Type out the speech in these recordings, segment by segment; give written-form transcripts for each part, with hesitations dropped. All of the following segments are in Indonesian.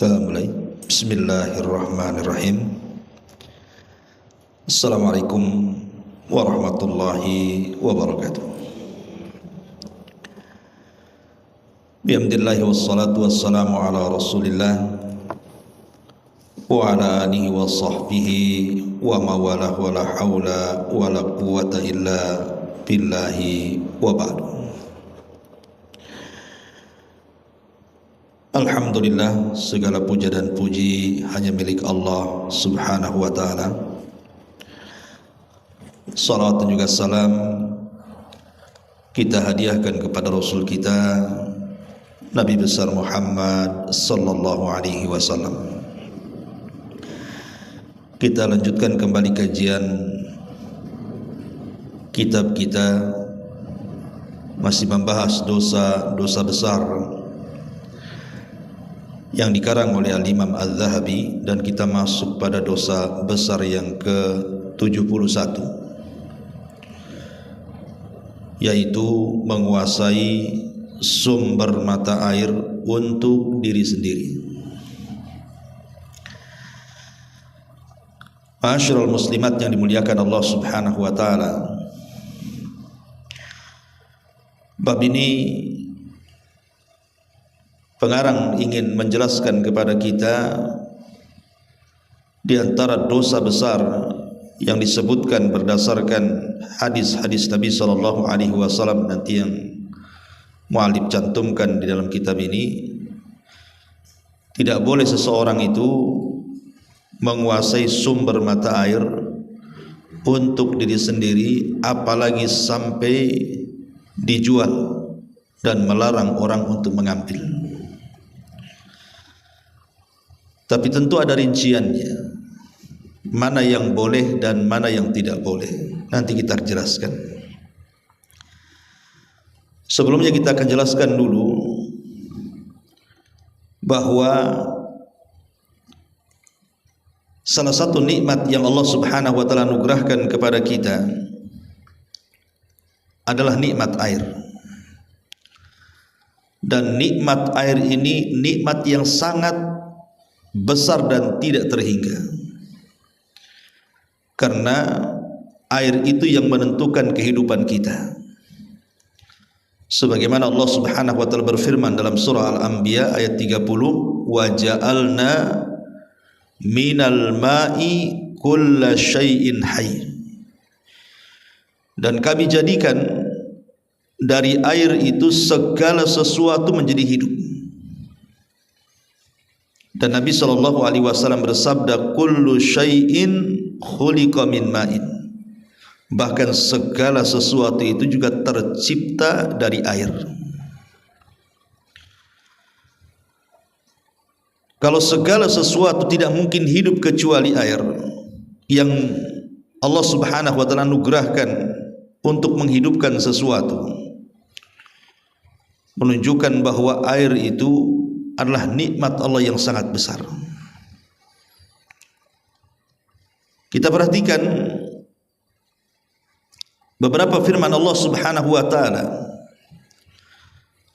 Kita mulai. Bismillahirrahmanirrahim. Assalamualaikum warahmatullahi wabarakatuh. Bihamdillahi wassalatu wassalamu ala rasulillah wa ala alihi wa sahbihi wa mawalah wa la hawla wa la quwata illa billahi wa ba'du. Alhamdulillah, segala puja dan puji hanya milik Allah subhanahu wa ta'ala. Salawat dan juga salam kita hadiahkan kepada Rasul kita Nabi besar Muhammad sallallahu alaihi wasallam. Kita lanjutkan kembali kajian kitab kita, masih membahas dosa-dosa besar yang dikarang oleh Al-Imam Al-Zahabi, dan kita masuk pada dosa besar yang ke-71, yaitu menguasai sumber mata air untuk diri sendiri. Ma'asyiral muslimat yang dimuliakan Allah subhanahu wa ta'ala, bab ini pengarang ingin menjelaskan kepada kita di antara dosa besar yang disebutkan berdasarkan hadis-hadis Nabi sallallahu alaihi wasallam nanti yang muallif cantumkan di dalam kitab ini. Tidak boleh seseorang itu menguasai sumber mata air untuk diri sendiri, apalagi sampai dijual dan melarang orang untuk mengambil. Tapi tentu ada rinciannya, mana yang boleh dan mana yang tidak boleh. Nanti kita jelaskan. Sebelumnya kita akan jelaskan dulu bahwa salah satu nikmat yang Allah subhanahu wa ta'ala anugerahkan kepada kita adalah nikmat air. Dan nikmat air ini nikmat yang sangat besar dan tidak terhingga, karena air itu yang menentukan kehidupan kita. Sebagaimana Allah subhanahu wa ta'ala berfirman dalam surah Al-Anbiya ayat 30, wa ja'alna minal ma'i kulla syai'in hayy, dan kami jadikan dari air itu segala sesuatu menjadi hidup. Dan Nabi sallallahu alaihi wasallam bersabda, kullu syai'in khuliqa min ma'in, bahkan segala sesuatu itu juga tercipta dari air. Kalau segala sesuatu tidak mungkin hidup kecuali air yang Allah subhanahu wa ta'ala anugerahkan untuk menghidupkan sesuatu, menunjukkan bahwa air itu adalah nikmat Allah yang sangat besar. Kita perhatikan beberapa firman Allah subhanahu wa ta'ala,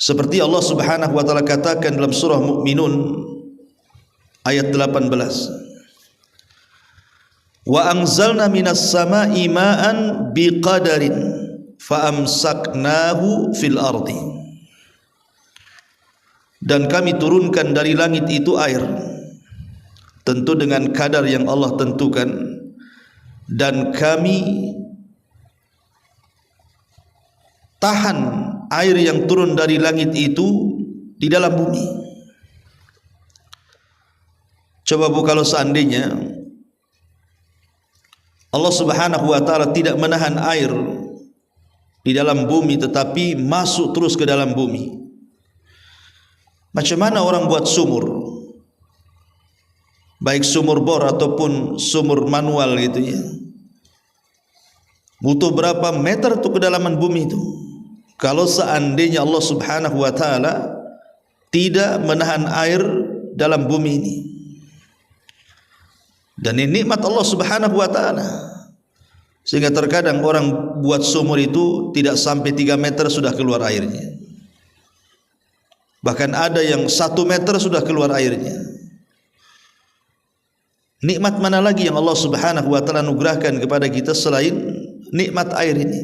seperti Allah subhanahu wa ta'ala katakan dalam surah Mu'minun ayat 18, wa anzalna minas sama'i ma'an biqadarin fa amsaknahu fil ardi, dan kami turunkan dari langit itu air, tentu dengan kadar yang Allah tentukan, dan kami tahan air yang turun dari langit itu di dalam bumi. Coba bu, kalau seandainya Allah subhanahu wa ta'ala tidak menahan air di dalam bumi tetapi masuk terus ke dalam bumi, macam mana orang buat sumur, baik sumur bor ataupun sumur manual gitu ya, butuh berapa meter tuh kedalaman bumi itu. Kalau seandainya Allah subhanahu wa ta'ala tidak menahan air dalam bumi ini, dan ini nikmat Allah subhanahu wa ta'ala, sehingga terkadang orang buat sumur itu tidak sampai 3 meter sudah keluar airnya. Bahkan ada yang 1 meter sudah keluar airnya. Nikmat mana lagi yang Allah Subhanahu wa taala anugerahkan kepada kita selain nikmat air ini?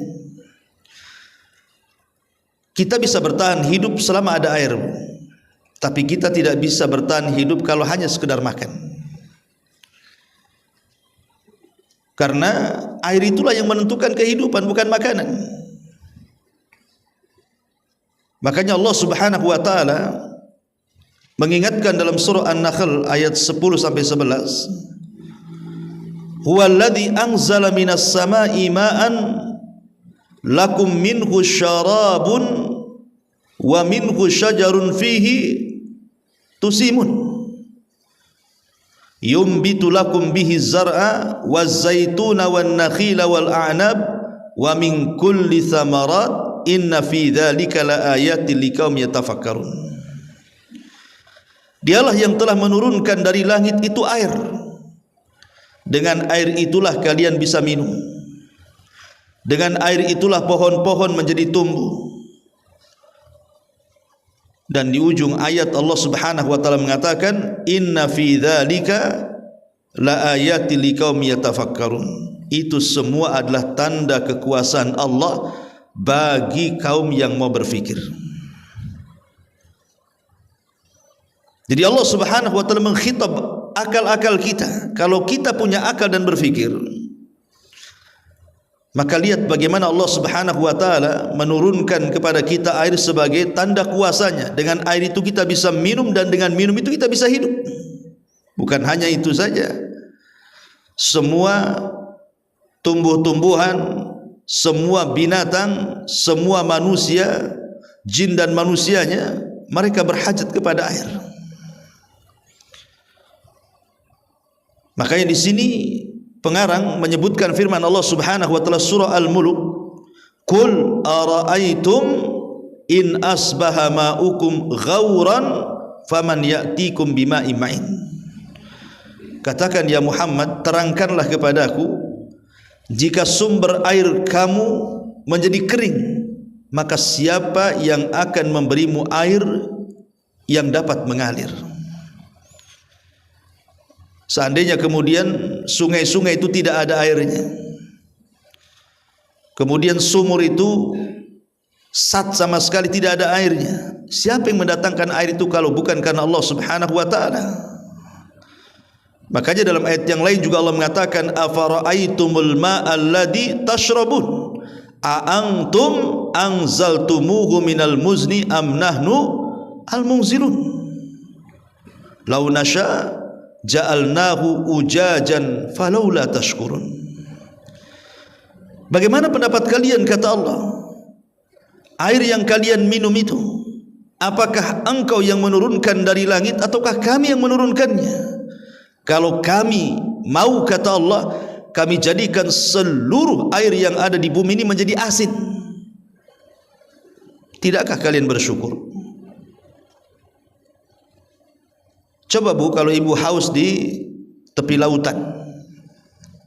Kita bisa bertahan hidup selama ada air, tapi kita tidak bisa bertahan hidup kalau hanya sekedar makan. Karena air itulah yang menentukan kehidupan, bukan makanan. Makanya Allah Subhanahu wa taala mengingatkan dalam surah An-Nahl ayat 10 sampai 11, Huwallazi anzala minas samaa'i ma'an lakum minhu syarabun wa minhu syajarun fihi tusimun yumbitu lakum bihi zar'a waz zaituna wan nakhila wal a'nab wa min kulli thamarat inna fi dzalika laayatin liqaumin yatafakkarun. Dialah yang telah menurunkan dari langit itu air. Dengan air itulah kalian bisa minum. Dengan air itulah pohon-pohon menjadi tumbuh. Dan di ujung ayat Allah Subhanahu wa taala mengatakan inna fi dzalika laayatin liqaumin yatafakkarun. Itu semua adalah tanda kekuasaan Allah bagi kaum yang mau berfikir. Jadi Allah Subhanahu wa taala mengkhitab akal-akal kita. Kalau kita punya akal dan berfikir, maka lihat bagaimana Allah Subhanahu wa taala menurunkan kepada kita air sebagai tanda kuasanya. Dengan air itu kita bisa minum, dan dengan minum itu kita bisa hidup. Bukan hanya itu saja, semua tumbuh-tumbuhan, semua binatang, semua manusia, jin dan manusianya, mereka berhajat kepada air. Makanya di sini pengarang menyebutkan firman Allah Subhanahu wa taala surah Al-Mulk, "Qul ara'aitum in asbaha ma'ukum ghauran faman ya'tikum bima'in ma'in." Katakan ya Muhammad, terangkanlah kepadaku, jika sumber air kamu menjadi kering, maka siapa yang akan memberimu air yang dapat mengalir? Seandainya kemudian sungai-sungai itu tidak ada airnya, kemudian sumur itu sat sama sekali tidak ada airnya, siapa yang mendatangkan air itu kalau bukan karena Allah Subhanahu wa taala? Makanya dalam ayat yang lain juga Allah mengatakan afara'aitumul ma'alladzi tashrabun a'antum anzaltumuhu minal muzni am nahnu al-munzilun law nasha ja'alnahu ujajan falaula tashkurun. Bagaimana pendapat kalian, kata Allah, air yang kalian minum itu, apakah engkau yang menurunkan dari langit ataukah kami yang menurunkannya? Kalau kami mau, kata Allah, kami jadikan seluruh air yang ada di bumi ini menjadi asin. Tidakkah kalian bersyukur? Coba Bu, kalau ibu haus di tepi lautan,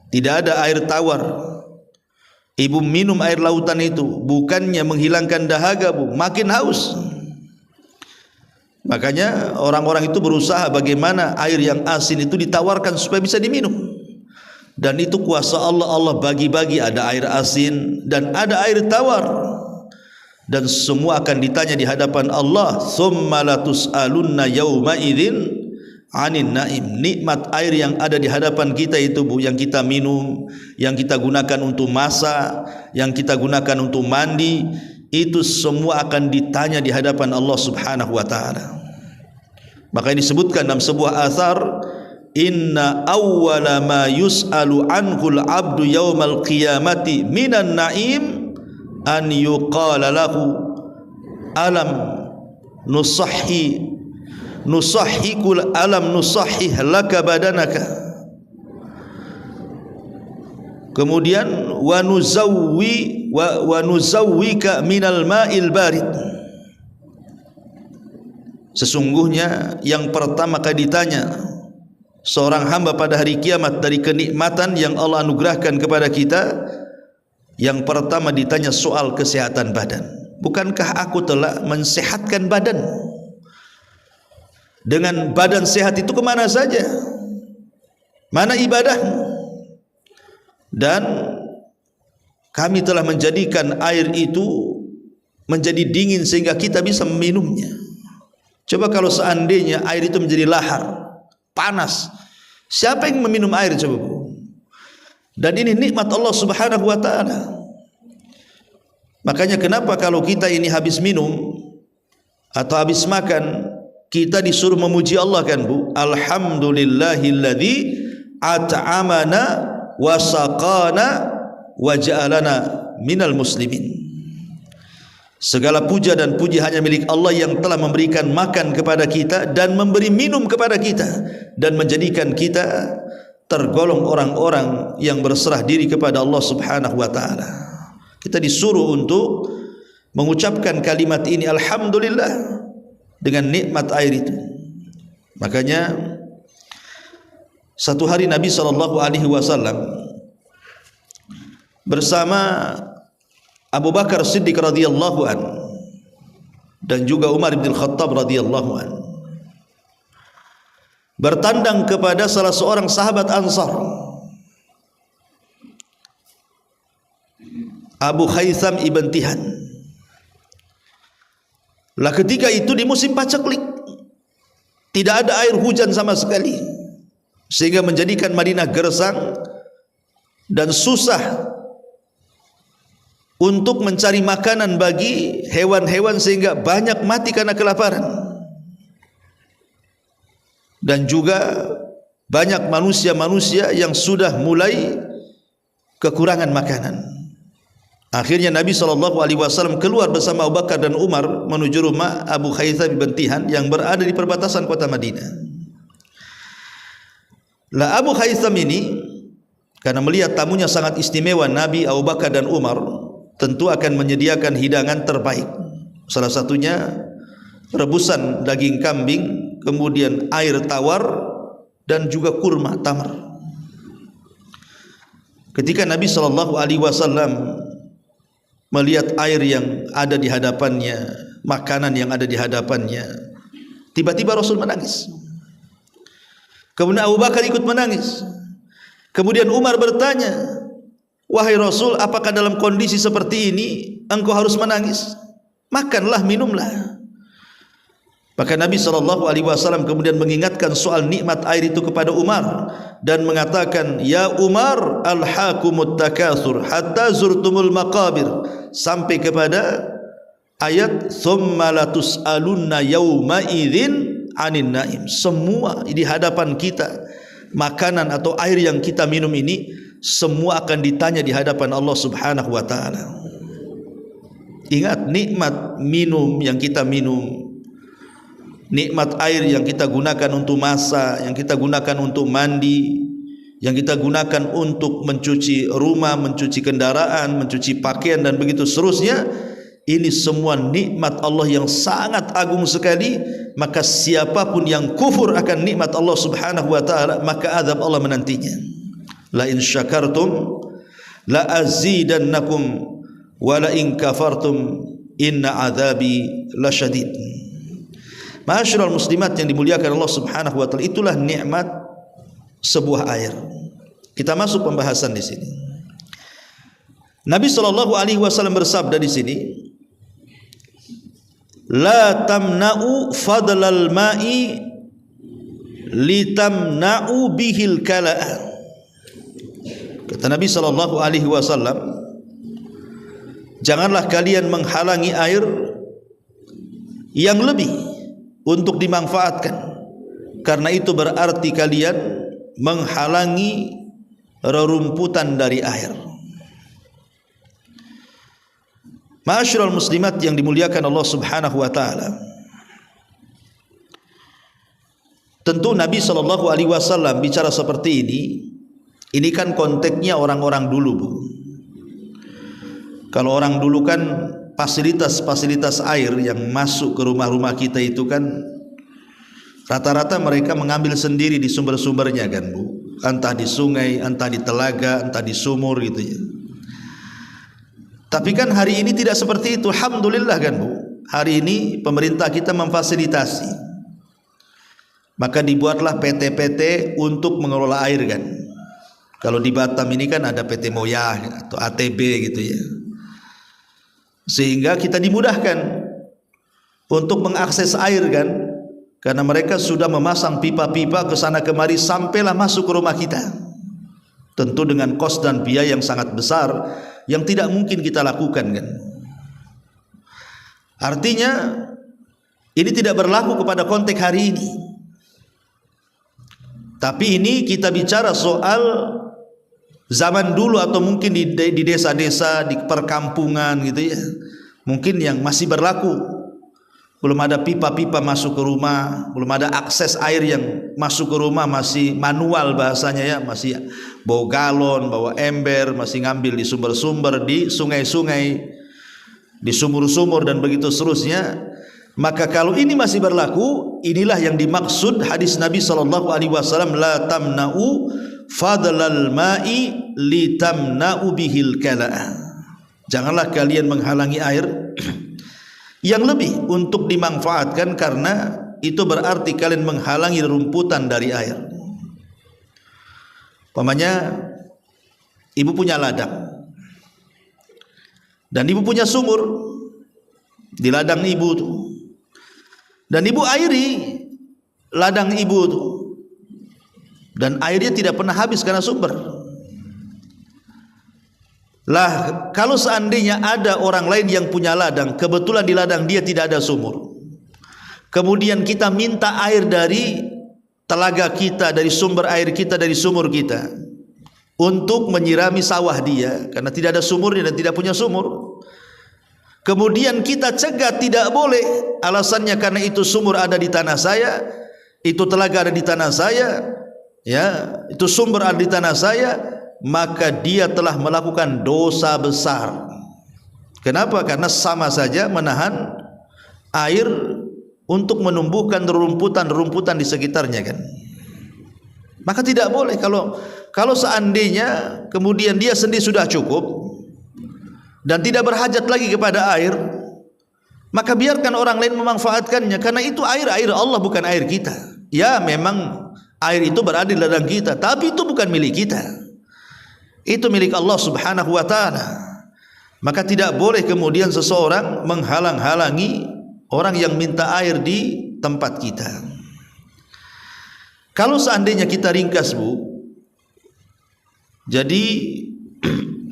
tidak ada air tawar, ibu minum air lautan itu, bukannya menghilangkan dahaga Bu, makin haus. Makanya orang-orang itu berusaha bagaimana air yang asin itu ditawarkan supaya bisa diminum. Dan itu kuasa Allah, Allah bagi-bagi, ada air asin dan ada air tawar. Dan semua akan ditanya di hadapan Allah, tsumma latus'alunna yauma idzin 'anin na'im. Nikmat air yang ada di hadapan kita itu Bu, yang kita minum, yang kita gunakan untuk masak, yang kita gunakan untuk mandi, itu semua akan ditanya di hadapan Allah Subhanahu wa taala. Maka disebutkan dalam sebuah athar, inna awwala ma yus'alu anhul abdu yaumal qiyamati minan na'im an yuqala lahu alam nusahhikul alam nusahhih laka badanaka, kemudian wa nuzawwika minal ma'il barid. Sesungguhnya yang pertama kali ditanya seorang hamba pada hari kiamat dari kenikmatan yang Allah anugerahkan kepada kita, yang pertama ditanya soal kesehatan badan. Bukankah aku telah mensehatkan badan? Dengan badan sehat itu kemana saja? mana ibadahmu? Dan kami telah menjadikan air itu menjadi dingin sehingga kita bisa meminumnya. Coba kalau seandainya air itu menjadi lahar, panas, siapa yang meminum air coba Bu? Dan ini nikmat Allah Subhanahu wa taala. Makanya kenapa kalau kita ini habis minum atau habis makan, kita disuruh memuji Allah kan Bu? Alhamdulillahilladzi at'amana wa saqana wa ja'alana minal muslimin. Segala puja dan puji hanya milik Allah yang telah memberikan makan kepada kita dan memberi minum kepada kita dan menjadikan kita tergolong orang-orang yang berserah diri kepada Allah Subhanahu wa taala. Kita disuruh untuk mengucapkan kalimat ini alhamdulillah dengan nikmat air itu. Makanya satu hari Nabi SAW bersama Abu Bakar Siddiq radhiyallahu an dan juga Umar bin Khattab radhiyallahu an bertandang kepada salah seorang sahabat Ansar, Abu Haytham ibn Tihan. Lah ketika itu di musim paceklik, tidak ada air hujan sama sekali, sehingga menjadikan Madinah gersang dan susah untuk mencari makanan bagi hewan-hewan sehingga banyak mati karena kelaparan. Dan juga banyak manusia-manusia yang sudah mulai kekurangan makanan. Akhirnya Nabi SAW keluar bersama Abu Bakar dan Umar menuju rumah Abu Haytham bin Tihan yang berada di perbatasan kota Madinah. Lah Abu Haytham ini karena melihat tamunya sangat istimewa, Nabi, Abu Bakar dan Umar tentu akan menyediakan hidangan terbaik. Salah satunya rebusan daging kambing, kemudian air tawar dan juga kurma tamar. Ketika Nabi SAW melihat air yang ada di hadapannya, makanan yang ada di hadapannya, tiba-tiba Rasul menangis. Kemudian Abu Bakar ikut menangis. Kemudian Umar bertanya, wahai Rasul, apakah dalam kondisi seperti ini engkau harus menangis? Makanlah, minumlah. Maka Nabi SAW kemudian mengingatkan soal nikmat air itu kepada Umar dan mengatakan, ya Umar, alhaakumut takatsur hatta zurtumul maqabir, sampai kepada ayat tsumma latus'alunna yauma idzin 'anin naim. Semua di hadapan kita, makanan atau air yang kita minum ini semua akan ditanya di hadapan Allah Subhanahu wa taala. Ingat nikmat minum yang kita minum, nikmat air yang kita gunakan untuk masak, yang kita gunakan untuk mandi, yang kita gunakan untuk mencuci rumah, mencuci kendaraan, mencuci pakaian dan begitu seterusnya. Ini semua nikmat Allah yang sangat agung sekali. Maka siapapun yang kufur akan nikmat Allah Subhanahu wa taala, maka azab Allah menantinya. La in syakartum la azidannakum wa la in kafartum inna azabi lasyadid. Ma'asyiral muslimat yang dimuliakan Allah Subhanahu wa taala, itulah nikmat sebuah air. Kita masuk pembahasan di sini. Nabi SAW bersabda di sini, la tamna'u fadlal ma'i litamna'u bihil kala'a. Kata Nabi SAW, janganlah kalian menghalangi air yang lebih untuk dimanfaatkan, karena itu berarti kalian menghalangi rerumputan dari air. Ma'asyiral muslimat yang dimuliakan Allah Subhanahu wa taala, tentu Nabi SAW bicara seperti ini kan konteksnya orang-orang dulu, Bu. Kalau orang dulu kan fasilitas-fasilitas air yang masuk ke rumah-rumah kita itu kan rata-rata mereka mengambil sendiri di sumber-sumbernya kan, Bu. Entah di sungai, entah di telaga, entah di sumur gitu ya. Tapi kan hari ini tidak seperti itu. Alhamdulillah kan, Bu. Hari ini pemerintah kita memfasilitasi. Maka dibuatlah PT-PT untuk mengelola air kan. Kalau di Batam ini kan ada PT Moya atau ATB gitu ya. Sehingga kita dimudahkan untuk mengakses air kan, karena mereka sudah memasang pipa-pipa ke sana kemari sampailah masuk ke rumah kita. Tentu dengan kos dan biaya yang sangat besar yang tidak mungkin kita lakukan kan. Artinya ini tidak berlaku kepada konteks hari ini. Tapi ini kita bicara soal zaman dulu atau mungkin di desa-desa, di perkampungan gitu ya. Mungkin yang masih berlaku. Belum ada pipa-pipa masuk ke rumah, belum ada akses air yang masuk ke rumah, masih manual bahasanya ya, masih bawa galon, bawa ember, masih ngambil di sumber-sumber, di sungai-sungai, di sumur-sumur dan begitu seterusnya. Maka kalau ini masih berlaku, inilah yang dimaksud hadis Nabi SAW, la tamna'u fadlal ma'i litamna'u bihil kala'a. Janganlah kalian menghalangi air yang lebih untuk dimanfaatkan, karena itu berarti kalian menghalangi rumputan dari air. Umpamanya ibu punya ladang dan ibu punya sumur di ladang ibu tuh, dan ibu airi ladang ibu tuh, dan airnya tidak pernah habis karena sumber. Lah kalau seandainya ada orang lain yang punya ladang, kebetulan di ladang dia tidak ada sumur, kemudian kita minta air dari telaga kita, dari sumber air kita, dari sumur kita untuk menyirami sawah dia, karena tidak ada sumurnya dan tidak punya sumur. Kemudian kita cegah tidak boleh, alasannya karena itu sumur ada di tanah saya, itu telaga ada di tanah saya, ya, itu sumber ada di tanah saya, maka dia telah melakukan dosa besar. Kenapa? Karena sama saja menahan air untuk menumbuhkan rumputan-rumputan di sekitarnya kan. Maka tidak boleh kalau seandainya kemudian dia sendiri sudah cukup dan tidak berhajat lagi kepada air, maka biarkan orang lain memanfaatkannya, karena itu air Allah, bukan air kita. Ya memang air itu berada di ladang kita, tapi itu bukan milik kita, itu milik Allah Subhanahu wa ta'ala. Maka tidak boleh kemudian seseorang menghalang-halangi orang yang minta air di tempat kita. Kalau seandainya kita ringkas Bu, jadi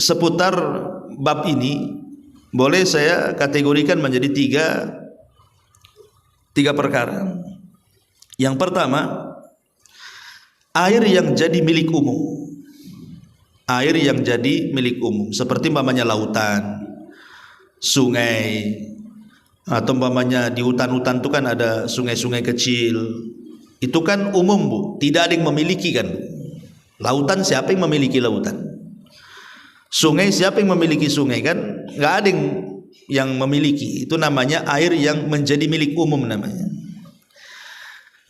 seputar bab ini boleh saya kategorikan menjadi tiga perkara. Yang pertama, air yang jadi milik umum. Air yang jadi milik umum, seperti umpamanya lautan, sungai, atau umpamanya di hutan-hutan itu kan ada sungai-sungai kecil. Itu kan umum Bu, tidak ada yang memiliki kan. Lautan siapa yang memiliki lautan? Sungai siapa yang memiliki sungai kan? Nggak ada yang memiliki. Itu namanya air yang menjadi milik umum namanya.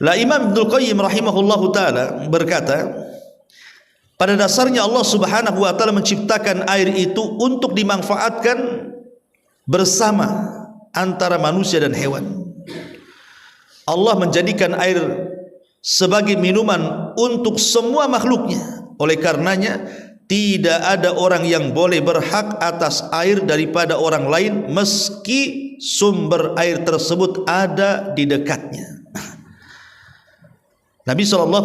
Lah Imam Ibnu Qayyim rahimahullahu taala berkata, pada dasarnya Allah Subhanahu wa taala menciptakan air itu untuk dimanfaatkan bersama antara manusia dan hewan. Allah menjadikan air sebagai minuman untuk semua makhluknya. Oleh karenanya tidak ada orang yang boleh berhak atas air daripada orang lain meski sumber air tersebut ada di dekatnya. Nabi SAW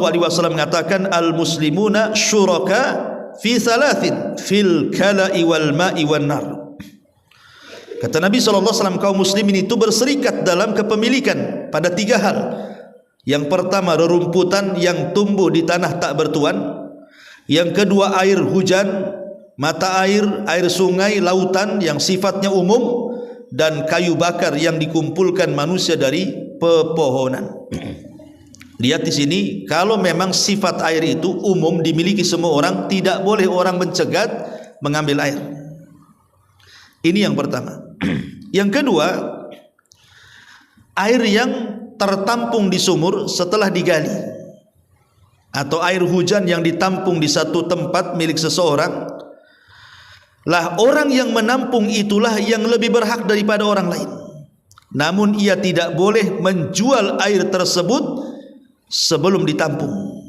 mengatakan al-muslimuna syuraka fi thalathin fil kala'i wal ma'i wan nar. Kata Nabi SAW, kaum muslimin itu berserikat dalam kepemilikan pada 3 hal. Yang pertama, rerumputan yang tumbuh di tanah tak bertuan. Yang kedua, air hujan, mata air, air sungai, lautan yang sifatnya umum, dan kayu bakar yang dikumpulkan manusia dari pepohonan. Lihat di sini, kalau memang sifat air itu umum dimiliki semua orang, tidak boleh orang mencegat mengambil air. Ini yang pertama. Yang kedua, air yang tertampung di sumur setelah digali, atau air hujan yang ditampung di satu tempat milik seseorang. Lah orang yang menampung itulah yang lebih berhak daripada orang lain. Namun ia tidak boleh menjual air tersebut sebelum ditampung.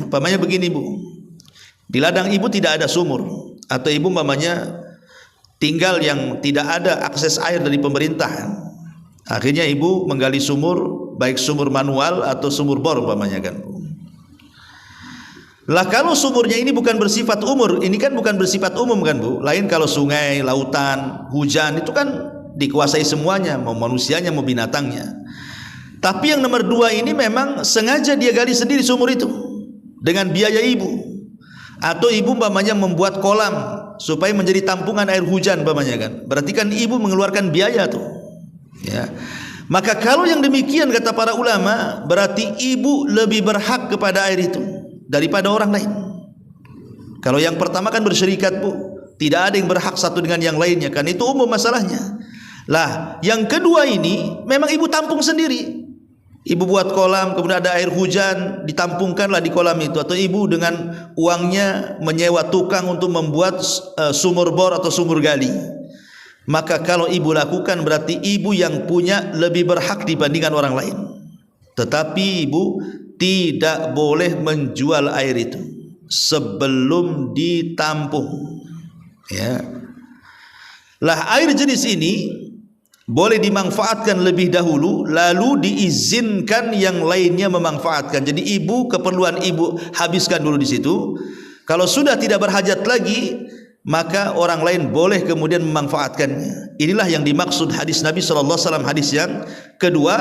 Umpamanya begini Bu, di ladang ibu tidak ada sumur, atau ibu umpamanya tinggal yang tidak ada akses air dari pemerintah. Akhirnya ibu menggali sumur, baik sumur manual atau sumur bor umpamanya kan Bu. Lah kalau sumurnya ini bukan bersifat umur, ini kan bukan bersifat umum kan Bu. Lain kalau sungai, lautan, hujan itu kan dikuasai semuanya, mau manusianya mau binatangnya. Tapi yang nomor 2 ini memang sengaja dia gali sendiri sumur itu dengan biaya ibu. Atau ibu umpamanya membuat kolam supaya menjadi tampungan air hujan umpamanya kan. Berarti kan ibu mengeluarkan biaya tuh. Ya. Maka kalau yang demikian kata para ulama, berarti ibu lebih berhak kepada air itu daripada orang lain. Kalau yang pertama kan berserikat Bu, tidak ada yang berhak satu dengan yang lainnya kan, itu umum masalahnya. Lah yang kedua ini memang ibu tampung sendiri. Ibu buat kolam, kemudian ada air hujan, ditampungkanlah di kolam itu. Atau ibu dengan uangnya menyewa tukang untuk membuat sumur bor atau sumur gali. Maka kalau ibu lakukan berarti ibu yang punya lebih berhak dibandingkan orang lain. Tetapi ibu tidak boleh menjual air itu sebelum ditampung. Ya. Lah air jenis ini boleh dimanfaatkan lebih dahulu, lalu diizinkan yang lainnya memanfaatkan. Jadi ibu, keperluan ibu habiskan dulu di situ. Kalau sudah tidak berhajat lagi, maka orang lain boleh kemudian memanfaatkannya. Inilah yang dimaksud hadis Nabi SAW. Hadis yang kedua,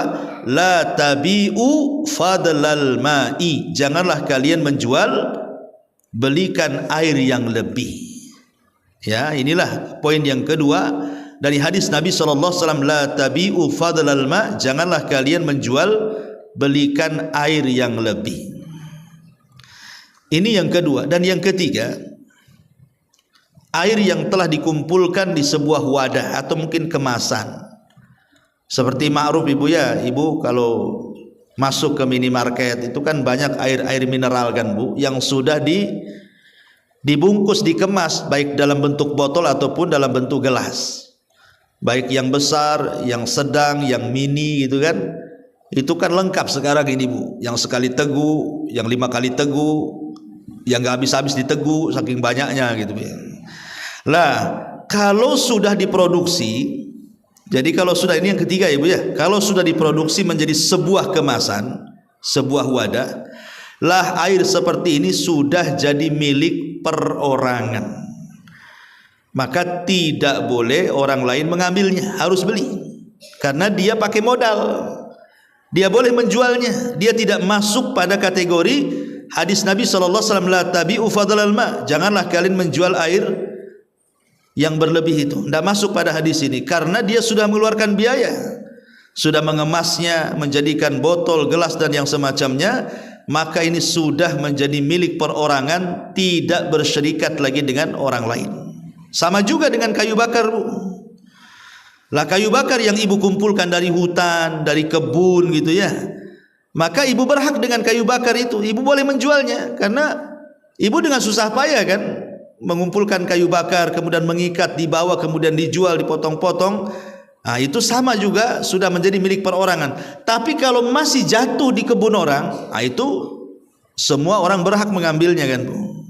la tabi'u fadlal ma'i, janganlah kalian menjual belikan air yang lebih. Ya, inilah poin yang kedua dari hadis Nabi SAW, la tabi'u fadlal ma', janganlah kalian menjual belikan air yang lebih. Ini yang kedua. Dan yang ketiga, air yang telah dikumpulkan di sebuah wadah atau mungkin kemasan. Seperti ma'ruf ibu ya, ibu kalau masuk ke minimarket itu kan banyak air mineral kan Bu, yang sudah dibungkus, dikemas baik dalam bentuk botol ataupun dalam bentuk gelas. Baik yang besar, yang sedang, yang mini gitu kan. Itu kan lengkap sekarang ini Bu, yang sekali teguh, yang 5 kali teguh, yang gak habis-habis diteguh saking banyaknya gitu ya. Lah, kalau sudah diproduksi, jadi kalau sudah, ini yang ketiga Ibu ya, kalau sudah diproduksi menjadi sebuah kemasan, sebuah wadah, lah air seperti ini sudah jadi milik perorangan. Maka tidak boleh orang lain mengambilnya, harus beli. Karena dia pakai modal. Dia boleh menjualnya, dia tidak masuk pada kategori hadis Nabi SAW, la tabi'u fadlal ma', janganlah kalian menjual air yang berlebih itu. Tidak masuk pada hadis ini karena dia sudah mengeluarkan biaya, sudah mengemasnya, menjadikan botol, gelas dan yang semacamnya. Maka ini sudah menjadi milik perorangan, tidak berserikat lagi dengan orang lain. Sama juga dengan kayu bakar Bu. Lah kayu bakar yang ibu kumpulkan dari hutan, dari kebun gitu ya, maka ibu berhak dengan kayu bakar itu. Ibu boleh menjualnya karena ibu dengan susah payah kan mengumpulkan kayu bakar, kemudian mengikat, dibawa, kemudian dijual, dipotong-potong. Nah, itu sama juga sudah menjadi milik perorangan. Tapi kalau masih jatuh di kebun orang, nah itu semua orang berhak mengambilnya kan Bu.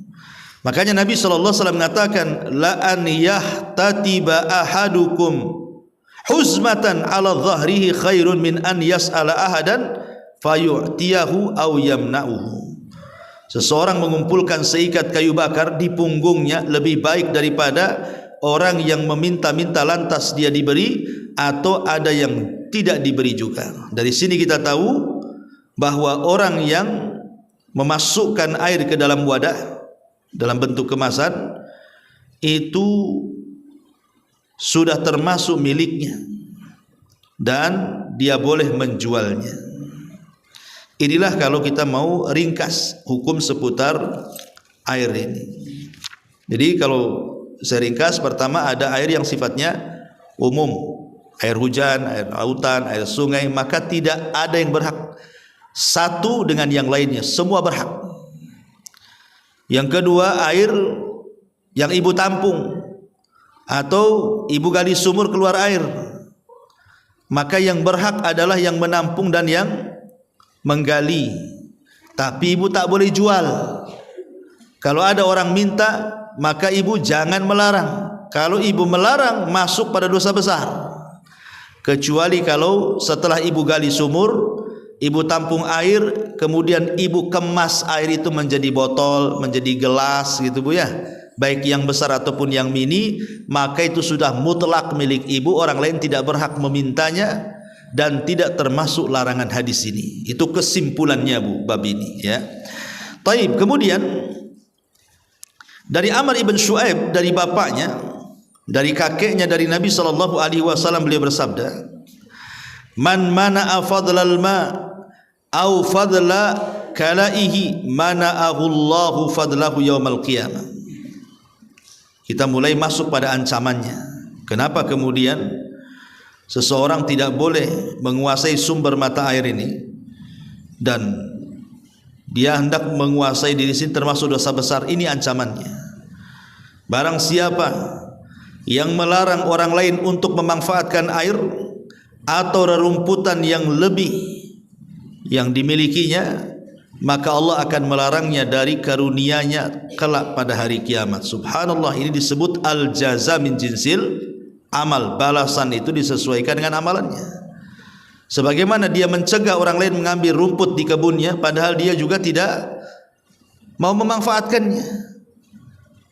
Makanya Nabi SAW mengatakan, la an yahtatiba ahadukum huzmatan ala dhahrihi khairun min an yas'ala ahadan fayu'tiyahu aw yamna'uhu. Seseorang mengumpulkan seikat kayu bakar di punggungnya lebih baik daripada orang yang meminta-minta lantas dia diberi atau ada yang tidak diberi juga. Dari sini kita tahu bahwa orang yang memasukkan air ke dalam wadah dalam bentuk kemasan itu sudah termasuk miliknya dan dia boleh menjualnya. Inilah kalau kita mau ringkas hukum seputar air ini. Jadi kalau saya ringkas, pertama ada air yang sifatnya umum, air hujan, air lautan, air sungai, maka tidak ada yang berhak satu dengan yang lainnya, semua berhak. Yang kedua, air yang ibu tampung atau ibu gali sumur keluar air, maka yang berhak adalah yang menampung dan yang menggali, tapi ibu tak boleh jual. Kalau ada orang minta, maka ibu jangan melarang. Kalau ibu melarang, masuk pada dosa besar. Kecuali kalau setelah ibu gali sumur, ibu tampung air, kemudian ibu kemas air itu menjadi botol, menjadi gelas gitu Bu ya, baik yang besar ataupun yang mini, maka itu sudah mutlak milik ibu, orang lain tidak berhak memintanya dan tidak termasuk larangan hadis ini. Itu kesimpulannya Bu bab ini ya. Taib. Kemudian dari Amr ibn Shu'aib, dari bapaknya, dari kakeknya, dari Nabi SAW, beliau bersabda, man mana'a fadlal ma au fadla kalaihi mana'ahu Allahu fadlahu yaumal qiyamah. Kita mulai masuk pada ancamannya. Kenapa kemudian seseorang tidak boleh menguasai sumber mata air ini, dan dia hendak menguasai diri sendiri, termasuk dosa besar. Ini ancamannya. Barang siapa yang melarang orang lain untuk memanfaatkan air atau rerumputan yang lebih yang dimilikinya, maka Allah akan melarangnya dari karunia-Nya kelak pada hari kiamat. Subhanallah, ini disebut al-jaza min jinsil amal. Balasan itu disesuaikan dengan amalannya. Sebagaimana dia mencegah orang lain mengambil rumput di kebunnya, padahal dia juga tidak mau memanfaatkannya,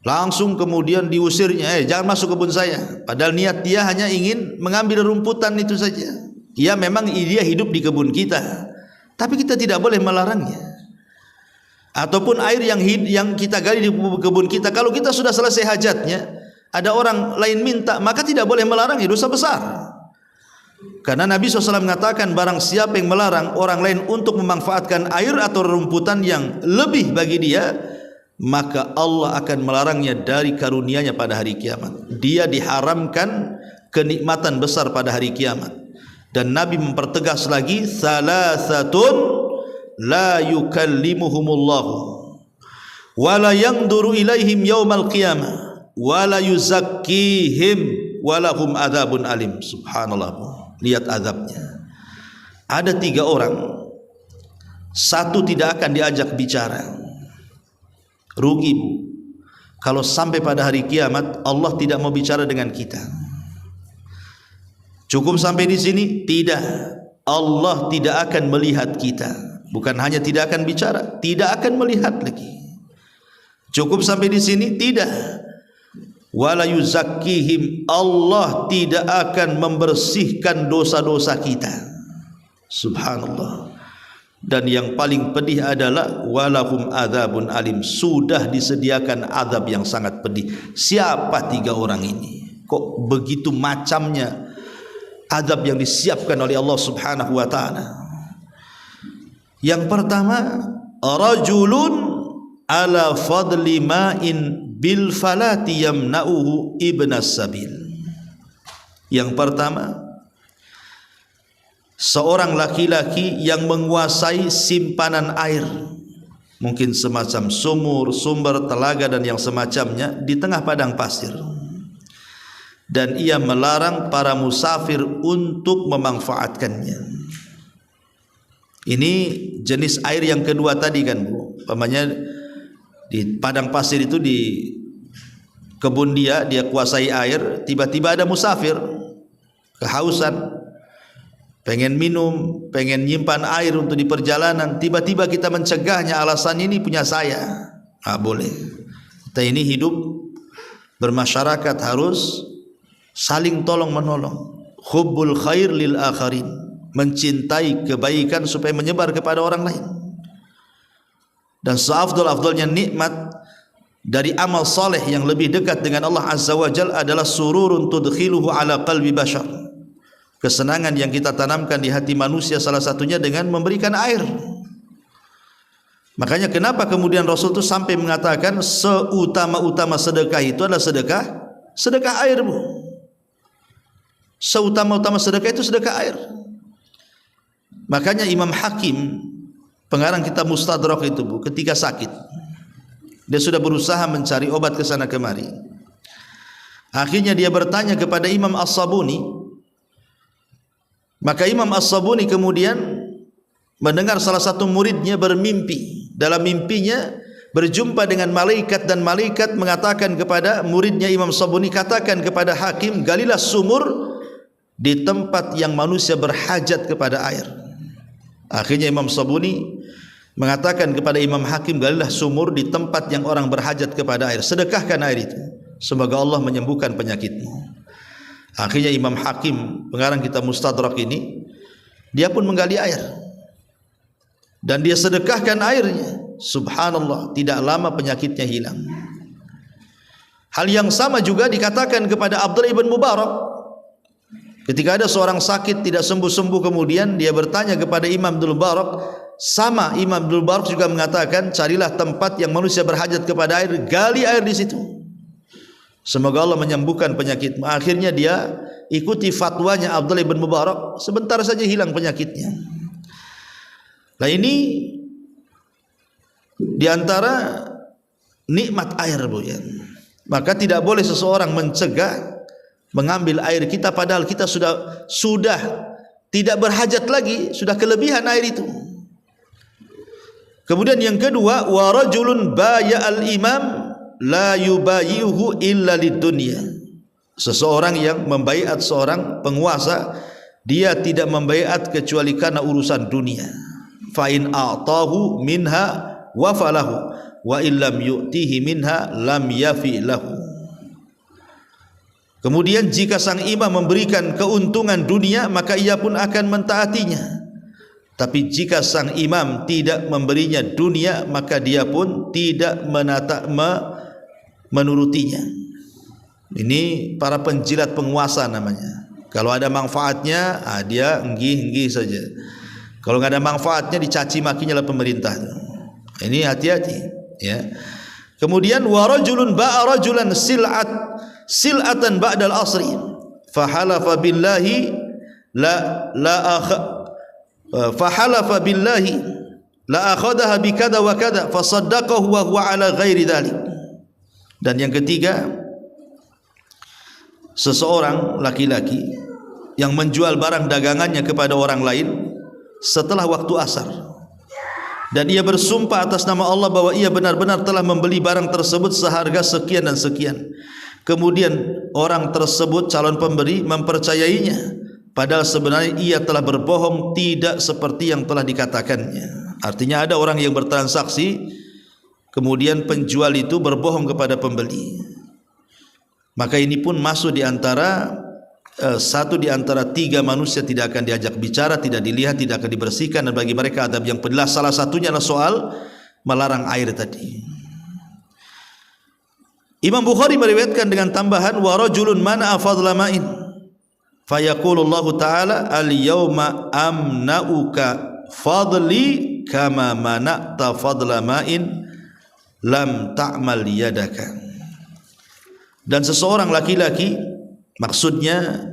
langsung kemudian diusirnya, jangan masuk kebun saya. Padahal niat dia hanya ingin mengambil rumputan itu saja. Ya memang dia hidup di kebun kita, tapi kita tidak boleh melarangnya. Ataupun air yang kita gali di kebun kita, kalau kita sudah selesai hajatnya, ada orang lain minta, maka tidak boleh melarang, itu dosa besar. Karena Nabi SAW mengatakan, barang siapa yang melarang orang lain untuk memanfaatkan air atau rumputan yang lebih bagi dia, maka Allah akan melarangnya dari karunia-Nya pada hari kiamat. Dia diharamkan kenikmatan besar pada hari kiamat. Dan Nabi mempertegas lagi, salasatun la yukallimuhumullahu wa la yanzuru ilaihim yaumal qiyamah wa la yuzakkihim wa lahum adzabun alim. Subhanallah. Lihat azabnya. Ada 3 orang, satu tidak akan diajak bicara. Rugi Bu, kalau sampai pada hari kiamat Allah tidak mau bicara dengan kita. Cukup sampai di sini? Tidak. Allah tidak akan melihat kita. Bukan hanya tidak akan bicara, tidak akan melihat lagi. Cukup sampai di sini? Tidak. Wala yuzakkihim, Allah tidak akan membersihkan dosa-dosa kita. Subhanallah. Dan yang paling pedih adalah walahum adzabun alim, sudah disediakan azab yang sangat pedih. Siapa 3 orang ini? Kok begitu macamnya azab yang disiapkan oleh Allah Subhanahu wa taala? Yang pertama, rajulun ala fadli ma'in bil falati yamna'uhu ibnas sabil. Yang pertama, seorang laki-laki yang menguasai simpanan air, mungkin semacam sumur, sumber, telaga dan yang semacamnya, di tengah padang pasir, dan ia melarang para musafir untuk memanfaatkannya. Ini jenis air yang kedua tadi kan Bu, umpamanya di padang pasir itu, di kebun dia kuasai air, tiba-tiba ada musafir kehausan, pengen minum, pengen nyimpan air untuk di perjalanan, tiba-tiba kita mencegahnya, alasan ini punya saya. Nggak boleh. Kita ini hidup bermasyarakat harus saling tolong menolong. Hubbul khair lil akharin, mencintai kebaikan supaya menyebar kepada orang lain. Dan seafdal-afdalnya nikmat dari amal saleh yang lebih dekat dengan Allah Azza wa Jalla adalah sururun tudkhiluhu ala qalbi bashar, kesenangan yang kita tanamkan di hati manusia, salah satunya dengan memberikan air. Makanya kenapa kemudian Rasul itu sampai mengatakan seutama-utama sedekah itu adalah sedekah air Bu. Seutama-utama sedekah itu sedekah air. Makanya Imam Hakim, pengarang kitab Mustadrak itu Bu, ketika sakit, dia sudah berusaha mencari obat ke sana kemari. Akhirnya dia bertanya kepada Imam As-Sabuni. Maka Imam As-Sabuni kemudian mendengar salah satu muridnya bermimpi. Dalam mimpinya berjumpa dengan malaikat, dan malaikat mengatakan kepada muridnya Imam Sabuni, katakan kepada hakim, galilah sumur di tempat yang manusia berhajat kepada air. Akhirnya Imam Sabuni mengatakan kepada Imam Hakim, galilah sumur di tempat yang orang berhajat kepada air, sedekahkan air itu, semoga Allah menyembuhkan penyakitmu. Akhirnya Imam Hakim, pengarang kitab Mustadrak ini, dia pun menggali air dan dia sedekahkan airnya. Subhanallah, tidak lama penyakitnya hilang. Hal yang sama juga dikatakan kepada Abdullah ibn Mubarak. Ketika ada seorang sakit tidak sembuh-sembuh, kemudian dia bertanya kepada Imam Abdul Mubarak. Sama Imam Abdul Mubarak juga mengatakan, carilah tempat yang manusia berhajat kepada air, gali air di situ, semoga Allah menyembuhkan penyakitmu. Akhirnya dia ikuti fatwanya Abdullah ibn Mubarak, sebentar saja hilang penyakitnya. Nah, ini di antara nikmat air, Bu, ya. Maka tidak boleh seseorang mencegah mengambil air kita padahal kita sudah tidak berhajat lagi, sudah kelebihan air itu. Kemudian yang kedua, wa rajulun baya'al imam la yubayihu illa lidunya. Seseorang yang membaiat seorang penguasa, dia tidak membaiat kecuali karena urusan dunia. Fa in a'tahu minha wa falahu wa illam yu'tihi minha lam yafi lahu. Kemudian jika sang imam memberikan keuntungan dunia, maka ia pun akan mentaatinya. Tapi jika sang imam tidak memberinya dunia, maka dia pun tidak menurutinya. Ini para penjilat penguasa namanya. Kalau ada manfaatnya, dia enggih-enggih saja. Kalau nggak ada manfaatnya, dicaci makinya oleh pemerintah. Ini hati-hati, ya. Kemudian wa rajulun ba'a rajulan sil'atan ba'dal asri fahalafa billahi fahalafa billahi la akhadaha bikada wa kada fasaddaqahu wa huwa ala ghairi dhalik. Dan yang ketiga, seseorang laki-laki yang menjual barang dagangannya kepada orang lain setelah waktu asar, dan ia bersumpah atas nama Allah bahwa ia benar-benar telah membeli barang tersebut seharga sekian dan sekian. Kemudian orang tersebut, calon pemberi, mempercayainya, padahal sebenarnya ia telah berbohong, tidak seperti yang telah dikatakannya. Artinya ada orang yang bertransaksi, kemudian penjual itu berbohong kepada pembeli. Maka ini pun masuk di antara satu di antara tiga manusia tidak akan diajak bicara, tidak dilihat, tidak akan dibersihkan, dan bagi mereka adab yang pedas. Salah satunya adalah soal melarang air tadi. Imam Bukhari meriwayatkan dengan tambahan wa rajulun mana'a fadla ma'in fayaqulu Allah Ta'ala al-yawma amna'uka fadli kama mana'ta fadla ma'in lam ta'mal yadaka. Dan seseorang laki-laki, maksudnya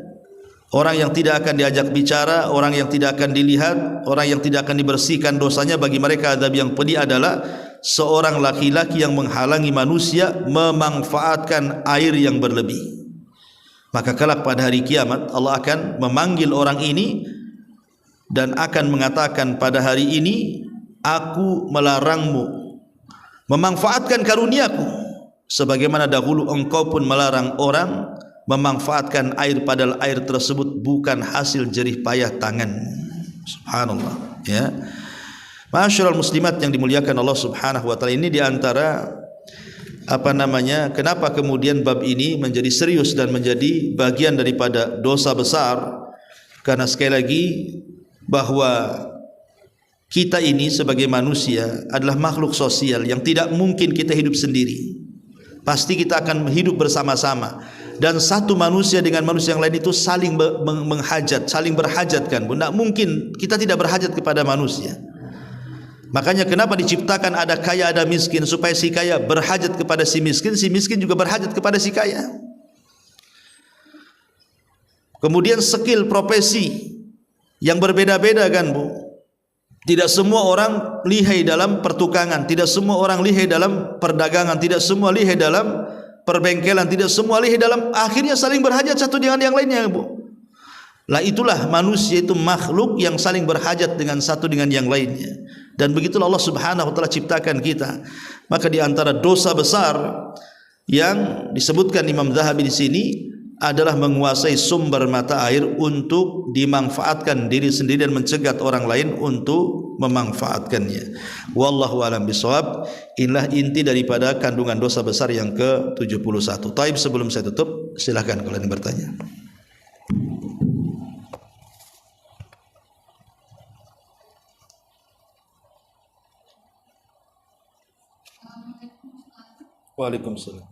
orang yang tidak akan diajak bicara, orang yang tidak akan dilihat, orang yang tidak akan dibersihkan dosanya, bagi mereka adab yang pedih adalah seorang laki-laki yang menghalangi manusia memanfaatkan air yang berlebih. Maka kelak pada hari kiamat Allah akan memanggil orang ini dan akan mengatakan, pada hari ini aku melarangmu memanfaatkan karuniaku, sebagaimana dahulu engkau pun melarang orang memanfaatkan air, padahal air tersebut bukan hasil jerih payah tangan. Subhanallah, ya. Masyaallah muslimat yang dimuliakan Allah Subhanahu wa taala, ini diantara kenapa kemudian bab ini menjadi serius dan menjadi bagian daripada dosa besar, karena sekali lagi bahwa kita ini sebagai manusia adalah makhluk sosial yang tidak mungkin kita hidup sendiri. Pasti kita akan hidup bersama-sama, dan satu manusia dengan manusia yang lain itu saling menghajat, saling berhajatkan. Tidak mungkin kita tidak berhajat kepada manusia. Makanya kenapa diciptakan ada kaya ada miskin, supaya si kaya berhajat kepada si miskin juga berhajat kepada si kaya. Kemudian skill profesi yang berbeda-beda kan, Bu. Tidak semua orang lihai dalam pertukangan, tidak semua orang lihai dalam perdagangan, tidak semua lihai dalam perbengkelan, tidak semua lihai dalam, akhirnya saling berhajat satu dengan yang lainnya, Bu. Lah itulah manusia itu makhluk yang saling berhajat dengan satu dengan yang lainnya. Dan begitulah Allah Subhanahu wa taala ciptakan kita. Maka di antara dosa besar yang disebutkan Imam Zahabi di sini adalah menguasai sumber mata air untuk dimanfaatkan diri sendiri dan mencegat orang lain untuk memanfaatkannya. Wallahu a'lam bishawab. Inilah inti daripada kandungan dosa besar yang ke-71. Taib, sebelum saya tutup, silakan kalau ada yang bertanya. Waalaikumsalam.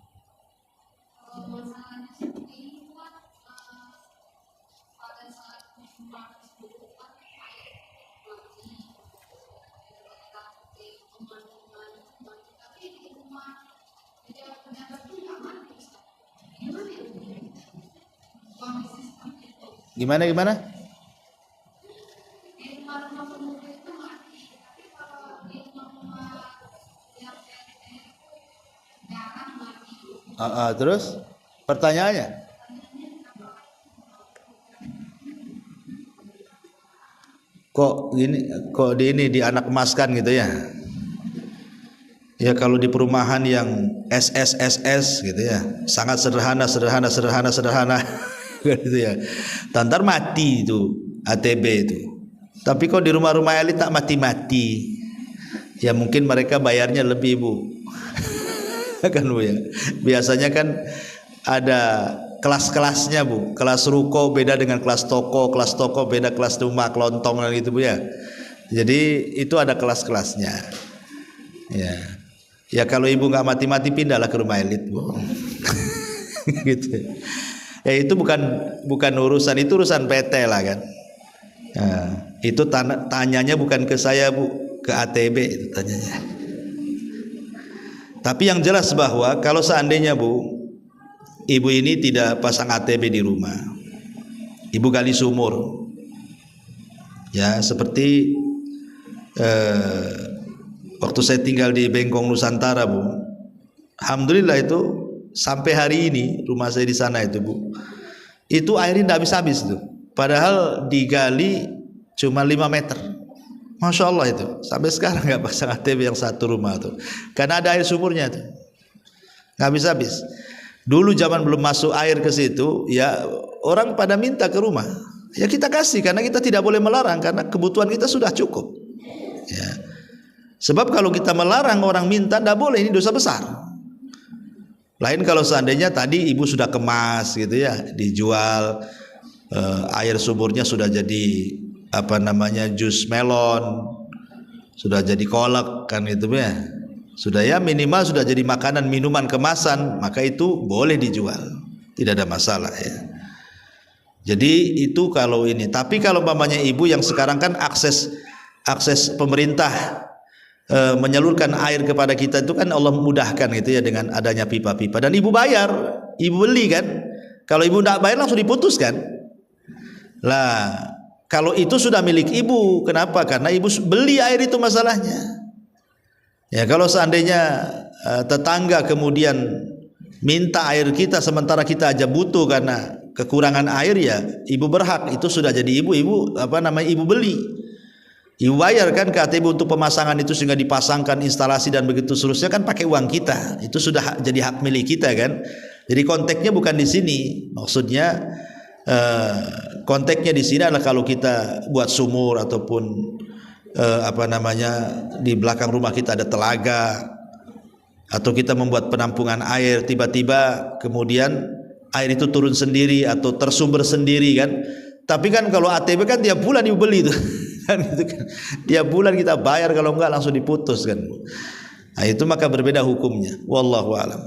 Gimana? Terus pertanyaannya, kok ini dianak emaskan gitu ya? Ya kalau di perumahan yang SSSS gitu ya, sangat sederhana gitu ya. Tantar mati itu ATB itu. Tapi kok di rumah-rumah elit tak mati-mati. Ya mungkin mereka bayarnya lebih, Bu. Kan Bu ya. Biasanya kan ada kelas-kelasnya, Bu. Kelas ruko beda dengan kelas toko beda kelas rumah kelontong dan gitu, Bu ya. Jadi itu ada kelas-kelasnya. Ya. Ya kalau ibu nggak mati-mati pindahlah ke rumah elit, Bu. Gitu. Ya itu bukan urusan, itu urusan PT lah kan. Nah, itu tanyanya bukan ke saya, Bu, ke ATB itu tanyanya. Tapi yang jelas bahwa kalau seandainya, Bu, ibu ini tidak pasang ATB di rumah, ibu gali sumur, ya seperti waktu saya tinggal di Bengkong Nusantara, Bu, alhamdulillah itu sampai hari ini rumah saya di sana itu, Bu, itu airnya tidak habis-habis tuh. Padahal digali cuma 5 meter. Masya Allah itu. Sampai sekarang nggak pasang ATB yang satu rumah tuh. Karena ada air sumurnya tuh. Nggak habis-habis. Dulu zaman belum masuk air ke situ, ya orang pada minta ke rumah. Ya kita kasih karena kita tidak boleh melarang karena kebutuhan kita sudah cukup. Ya. Sebab kalau kita melarang orang minta, tidak boleh, ini dosa besar. Lain kalau seandainya tadi ibu sudah kemas gitu ya, dijual, air sumurnya sudah jadi jus melon, sudah jadi kolak kan gitu ya, sudah ya minimal sudah jadi makanan minuman kemasan, maka itu boleh dijual, tidak ada masalah ya. Jadi itu kalau ini. Tapi kalau umpamanya ibu yang sekarang kan akses pemerintah menyalurkan air kepada kita itu kan Allah mudahkan gitu ya dengan adanya pipa-pipa, dan ibu bayar, ibu beli kan. Kalau ibu tidak bayar langsung diputuskan lah. Kalau itu sudah milik ibu, kenapa? Karena ibu beli air itu masalahnya. Ya kalau seandainya tetangga kemudian minta air kita sementara kita aja butuh karena kekurangan air, ya ibu berhak, itu sudah jadi ibu ibu beli. Ibu bayar kan ke ATB untuk pemasangan itu sehingga dipasangkan instalasi dan begitu seterusnya kan pakai uang kita. Itu sudah jadi hak milik kita kan. Jadi konteksnya bukan di sini. Maksudnya konteksnya di sini adalah kalau kita buat sumur ataupun di belakang rumah kita ada telaga, atau kita membuat penampungan air, tiba-tiba kemudian air itu turun sendiri atau tersumber sendiri kan. Tapi kan kalau ATB kan tiap bulan ibu beli itu. Kan gitu kan. Tiap bulan kita bayar, kalau enggak langsung diputus kan. Nah, itu maka berbeda hukumnya. Wallahu a'lam.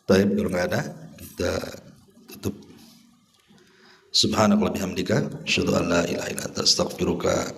Baik, kalau enggak ada kita tutup. Subhanallah bihamdika, asyhadu an la ilaha illa anta, astaghfiruka